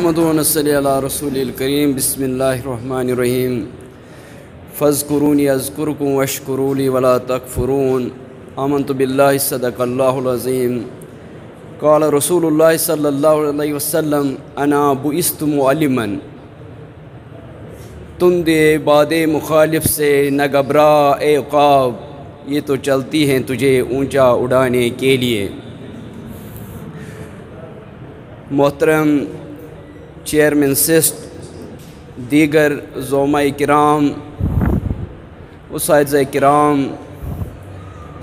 نحمدہ و نصلی علی رسول الکریم بسم اللہ الرحمن الرحیم فاذکرونی اذکرکم واشکروا لی ولا تکفرون آمنت باللہ صدق اللہ العظیم قال رسول اللہ صلی اللہ علیہ وسلم انا بعثت معلما تم دے باد مخالف سے نہ گھبرا اے عقاب، یہ تو چلتی ہیں تجھے اونچا اڑانے کے لیے۔ محترم چیئرمین سسٹ، دیگر زعماء کرام، اساتذہ کرام،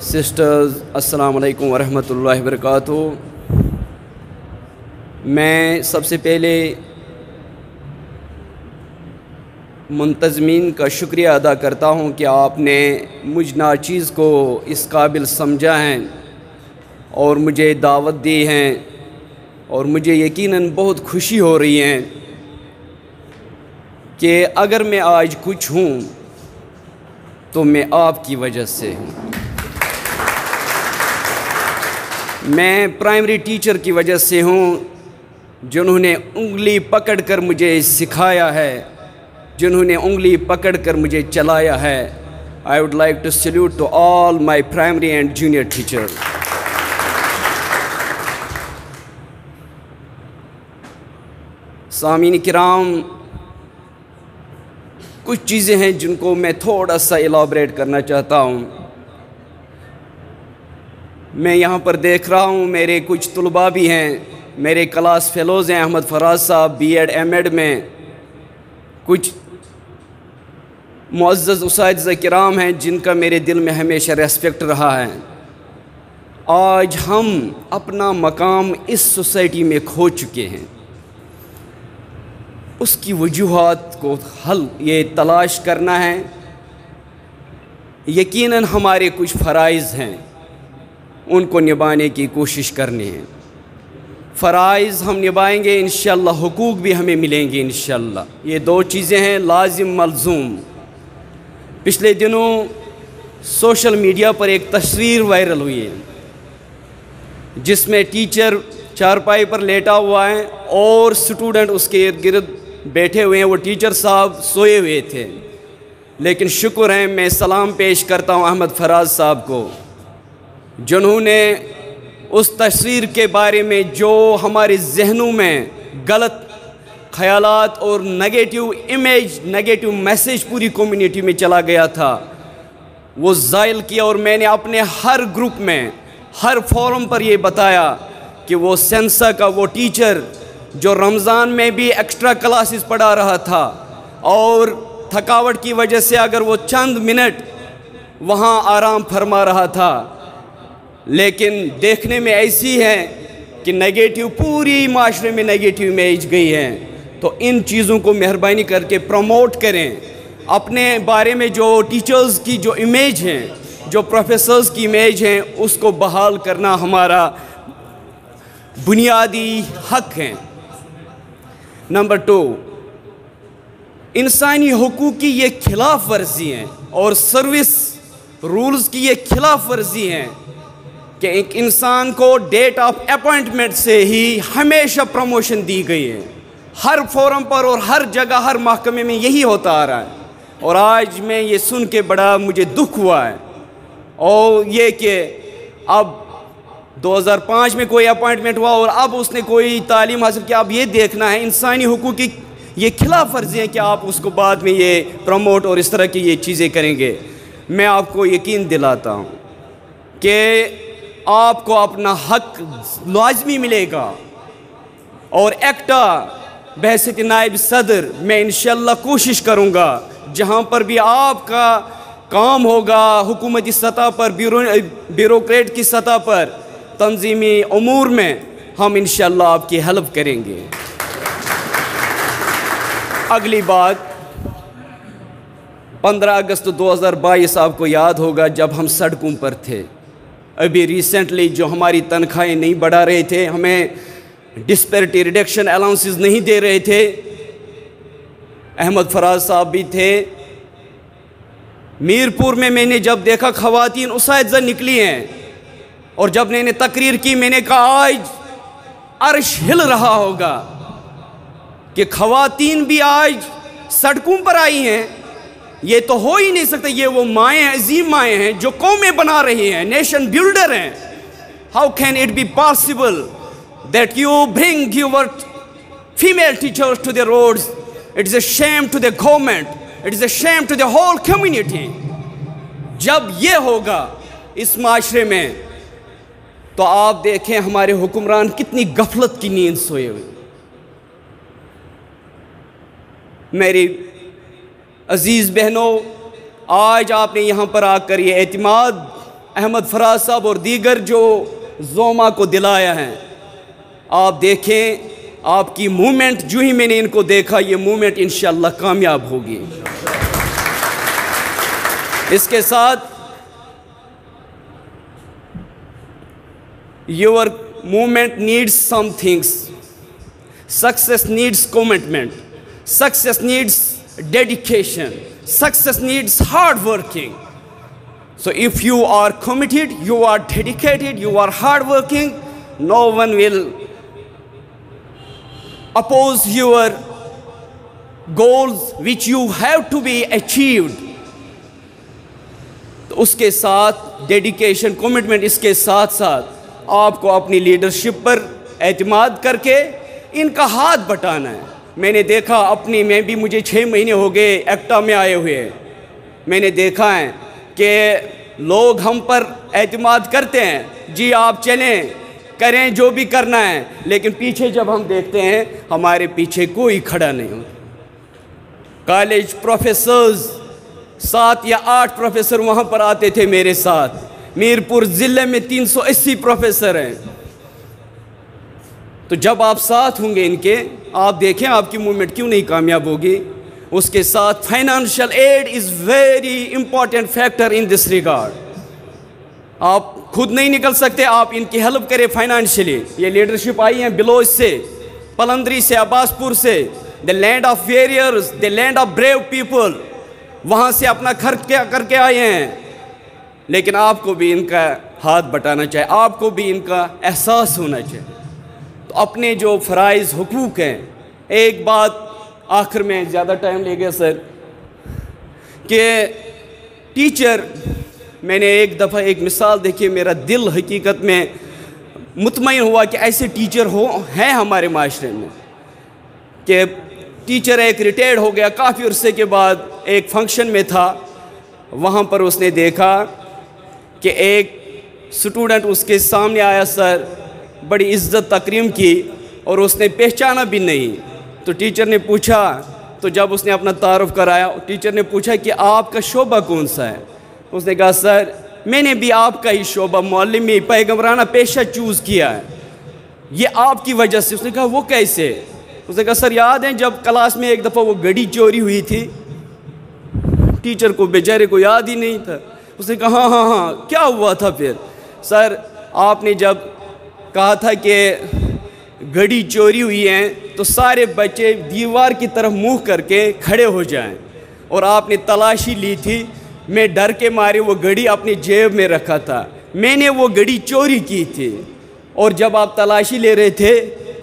سسٹرز، السلام علیکم ورحمۃ اللہ وبرکاتہ۔ میں سب سے پہلے منتظمین کا شکریہ ادا کرتا ہوں کہ آپ نے مجھ ناچیز کو اس قابل سمجھا ہے اور مجھے دعوت دی ہے، اور مجھے یقیناً بہت خوشی ہو رہی ہے کہ اگر میں آج کچھ ہوں تو میں آپ کی وجہ سے ہوں۔ میں پرائمری ٹیچر کی وجہ سے ہوں، جنہوں نے انگلی پکڑ کر مجھے سکھایا ہے، جنہوں نے انگلی پکڑ کر مجھے چلایا ہے۔ I would like to salute to all my primary and junior teachers۔ سامعین کرام، کچھ چیزیں ہیں جن کو میں تھوڑا سا ایلابریٹ کرنا چاہتا ہوں۔ میں یہاں پر دیکھ رہا ہوں میرے کچھ طلباء بھی ہیں، میرے کلاس فیلوز ہیں، احمد فراز صاحب بی ایڈ ایم ایڈ میں، کچھ معزز اساتذہ کرام ہیں جن کا میرے دل میں ہمیشہ ریسپیکٹ رہا ہے۔ آج ہم اپنا مقام اس سوسائٹی میں کھو چکے ہیں۔ اس کی وجوہات کو حل یہ تلاش کرنا ہے۔ یقیناً ہمارے کچھ فرائض ہیں، ان کو نبھانے کی کوشش کرنی ہے۔ فرائض ہم نبھائیں گے انشاءاللہ، حقوق بھی ہمیں ملیں گے انشاءاللہ۔ یہ دو چیزیں ہیں لازم ملزوم۔ پچھلے دنوں سوشل میڈیا پر ایک تصویر وائرل ہوئی ہے جس میں ٹیچر چارپائی پر لیٹا ہوا ہے اور سٹوڈنٹ اس کے ارد گرد بیٹھے ہوئے ہیں۔ وہ ٹیچر صاحب سوئے ہوئے تھے، لیکن شکر ہے، میں سلام پیش کرتا ہوں احمد فراز صاحب کو، جنہوں نے اس تصویر کے بارے میں جو ہمارے ذہنوں میں غلط خیالات اور نگیٹیو امیج، نگیٹیو میسیج پوری کمیونٹی میں چلا گیا تھا، وہ زائل کیا۔ اور میں نے اپنے ہر گروپ میں، ہر فورم پر یہ بتایا کہ وہ سینسا کا وہ ٹیچر جو رمضان میں بھی ایکسٹرا کلاسز پڑھا رہا تھا اور تھکاوٹ کی وجہ سے اگر وہ چند منٹ وہاں آرام فرما رہا تھا، لیکن دیکھنے میں ایسی ہے کہ نگیٹیو پوری معاشرے میں نگیٹیو امیج گئی ہے۔ تو ان چیزوں کو مہربانی کر کے پروموٹ کریں۔ اپنے بارے میں جو ٹیچرز کی جو امیج ہیں، جو پروفیسرز کی امیج ہیں، اس کو بحال کرنا ہمارا بنیادی حق ہے۔ نمبر 2، انسانی حقوق کی یہ خلاف ورزی ہیں اور سروس رولز کی یہ خلاف ورزی ہیں کہ ایک انسان کو ڈیٹ آف اپوائنٹمنٹ سے ہی ہمیشہ پروموشن دی گئی ہے۔ ہر فورم پر اور ہر جگہ، ہر محکمے میں یہی ہوتا آ رہا ہے، اور آج میں یہ سن کے بڑا مجھے دکھ ہوا ہے۔ اور یہ کہ اب 2005 میں کوئی اپوائنٹمنٹ ہوا اور اب اس نے کوئی تعلیم حاصل کیا، اب یہ دیکھنا ہے انسانی حقوق کی یہ خلاف ورزی ہے کہ آپ اس کو بعد میں یہ پروموٹ اور اس طرح کی یہ چیزیں کریں گے۔ میں آپ کو یقین دلاتا ہوں کہ آپ کو اپنا حق لازمی ملے گا، اور ایکٹا بحیثیت نائب صدر میں انشاءاللہ کوشش کروں گا جہاں پر بھی آپ کا کام ہوگا، حکومتی سطح پر، بیوروکریٹ کی سطح پر، تنظیمی امور میں، ہم انشاءاللہ آپ کی ہیلپ کریں گے۔ اگلی بات، 15 اگست 2022 آپ کو یاد ہوگا جب ہم سڑکوں پر تھے۔ ابھی ریسنٹلی جو ہماری تنخواہیں نہیں بڑھا رہے تھے، ہمیں ڈسپیرٹی ریڈکشن الاؤنسز نہیں دے رہے تھے، احمد فراز صاحب بھی تھے۔ میرپور میں نے جب دیکھا خواتین اساتذہ نکلی ہیں، اور جب میں نے تقریر کی، میں نے کہا آج عرش ہل رہا ہوگا، کہ خواتین بھی آج سڑکوں پر آئی ہیں. یہ تو ہو ہی نہیں سکتا. یہ وہ مائیں ہیں, عظیم مائیں ہیں جو قومیں بنا رہی ہیں, نیشن بلڈر ہیں. How can it be possible that you bring your female teachers to the roads? It is a shame to the government. It is a shame to the whole community. جب یہ ہوگا اس معاشرے میں تو آپ دیکھیں ہمارے حکمران کتنی غفلت کی نیند سوئے ہوئے. میری عزیز بہنوں, آج آپ نے یہاں پر آ کر یہ اعتماد احمد فراز صاحب اور دیگر جو زوما کو دلایا ہے. آپ دیکھیں آپ کی موومنٹ, جو ہی میں نے ان کو دیکھا, یہ موومنٹ انشاءاللہ کامیاب ہوگی. اس کے ساتھ your movement needs some things. Success needs commitment. Success needs dedication. Success needs hard working. So if you are committed, you are dedicated, you are hard working, no one will oppose your goals which you have to be achieved. تو اس کے ساتھ dedication, commitment, اس کے ساتھ ساتھ آپ کو اپنی leadership پر اعتماد کر کے ان کا ہاتھ بٹانا ہے. میں نے دیکھا اپنی میں بھی, مجھے 6 مہینے ہو گئے ایکٹا میں آئے ہوئے. میں نے دیکھا ہے کہ لوگ ہم پر اعتماد کرتے ہیں, جی آپ چلیں کریں جو بھی کرنا ہے, لیکن پیچھے جب ہم دیکھتے ہیں ہمارے پیچھے کوئی کھڑا نہیں ہوتا. کالج پروفیسرز 7 یا 8 پروفیسر وہاں پر آتے تھے میرے ساتھ. میرپور ضلع میں 380 پروفیسر ہیں. تو جب آپ ساتھ ہوں گے ان کے, آپ دیکھیں آپ کی موومنٹ کیوں نہیں کامیاب ہوگی. اس کے ساتھ financial aid is very important factor in this regard. آپ خود نہیں نکل سکتے, آپ ان کی ہیلپ کریں فائنانشلی. یہ لیڈرشپ آئی ہیں بلوچ سے, پلندری سے, عباس پور سے, the land of warriors, the land of brave people, وہاں سے اپنا خرچ کر کے آئے ہیں. لیکن آپ کو بھی ان کا ہاتھ بٹانا چاہیے, آپ کو بھی ان کا احساس ہونا چاہیے. تو اپنے جو فرائض حقوق ہیں, ایک بات آخر میں, زیادہ ٹائم لے گیا سر, کہ ٹیچر, میں نے ایک دفعہ ایک مثال دیکھی, میرا دل حقیقت میں مطمئن ہوا کہ ایسے ٹیچر ہیں ہمارے معاشرے میں. کہ ٹیچر ایک ریٹائرڈ ہو گیا, کافی عرصے کے بعد ایک فنکشن میں تھا, وہاں پر اس نے دیکھا کہ ایک سٹوڈنٹ اس کے سامنے آیا, سر بڑی عزت تکریم کی, اور اس نے پہچانا بھی نہیں. تو ٹیچر نے پوچھا, تو جب اس نے اپنا تعارف کرایا, ٹیچر نے پوچھا کہ آپ کا شعبہ کون سا ہے. اس نے کہا سر میں نے بھی آپ کا ہی شعبہ معلمی پیغمبرانہ پیشہ چوز کیا ہے, یہ آپ کی وجہ سے. اس نے کہا وہ کیسے. اس نے کہا سر یاد ہے جب کلاس میں ایک دفعہ وہ گھڑی چوری ہوئی تھی, ٹیچر کو بیچارے کو یاد ہی نہیں تھا. اس نے کہا ہاں کیا ہوا تھا پھر. سر آپ نے جب کہا تھا کہ گھڑی چوری ہوئی ہیں تو سارے بچے دیوار کی طرف منہ کر کے کھڑے ہو جائیں, اور آپ نے تلاشی لی تھی. میں ڈر کے مارے وہ گھڑی اپنی جیب میں رکھا تھا, میں نے وہ گھڑی چوری کی تھی, اور جب آپ تلاشی لے رہے تھے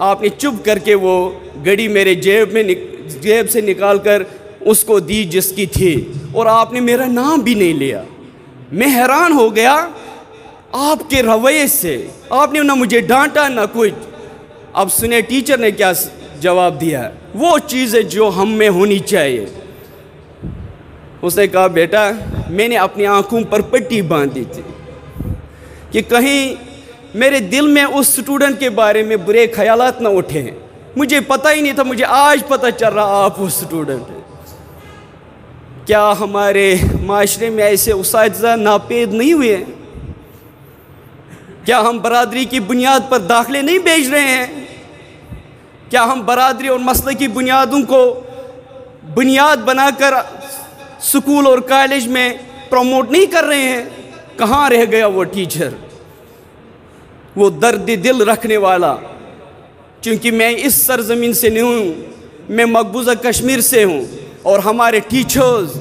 آپ نے چپ کر کے وہ گھڑی میرے جیب سے نکال کر اس کو دی جس کی تھی, اور آپ نے میرا نام بھی نہیں لیا. میں حیران ہو گیا آپ کے رویے سے, آپ نے نہ مجھے ڈانٹا نہ کچھ. اب سنیں ٹیچر نے کیا جواب دیا, وہ چیزیں جو ہم میں ہونی چاہیے. اس نے کہا بیٹا میں نے اپنی آنکھوں پر پٹی باندھی تھی کہ کہیں میرے دل میں اس سٹوڈنٹ کے بارے میں برے خیالات نہ اٹھے ہیں. مجھے پتہ ہی نہیں تھا, مجھے آج پتہ چل رہا آپ وہ سٹوڈنٹ ہیں. کیا ہمارے معاشرے میں ایسے اساتذہ ناپید نہیں ہوئے ہیں؟ کیا ہم برادری کی بنیاد پر داخلے نہیں بھیج رہے ہیں؟ کیا ہم برادری اور مسلکی بنیادوں کو بنیاد بنا کر سکول اور کالج میں پروموٹ نہیں کر رہے ہیں؟ کہاں رہ گیا وہ ٹیچر, وہ درد دل رکھنے والا؟ چونکہ میں اس سرزمین سے نہیں ہوں, میں مقبوضہ کشمیر سے ہوں, اور ہمارے ٹیچرز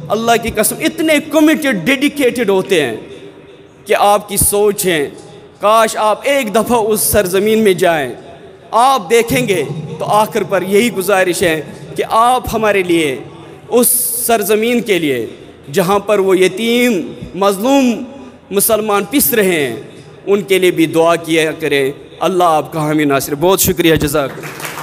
اللہ کی قسم اتنے کمیٹڈ ڈیڈیکیٹڈ ہوتے ہیں کہ آپ کی سوچ ہے, کاش آپ ایک دفعہ اس سرزمین میں جائیں, آپ دیکھیں گے تو آخر پر یہی گزارش ہے کہ آپ ہمارے لیے اس سرزمین کے لیے جہاں پر وہ یتیم مظلوم مسلمان پس رہے ہیں ان کے لیے بھی دعا کیا کریں۔ اللہ آپ کا حامی ناصر۔ بہت شکریہ، جزاک اللہ۔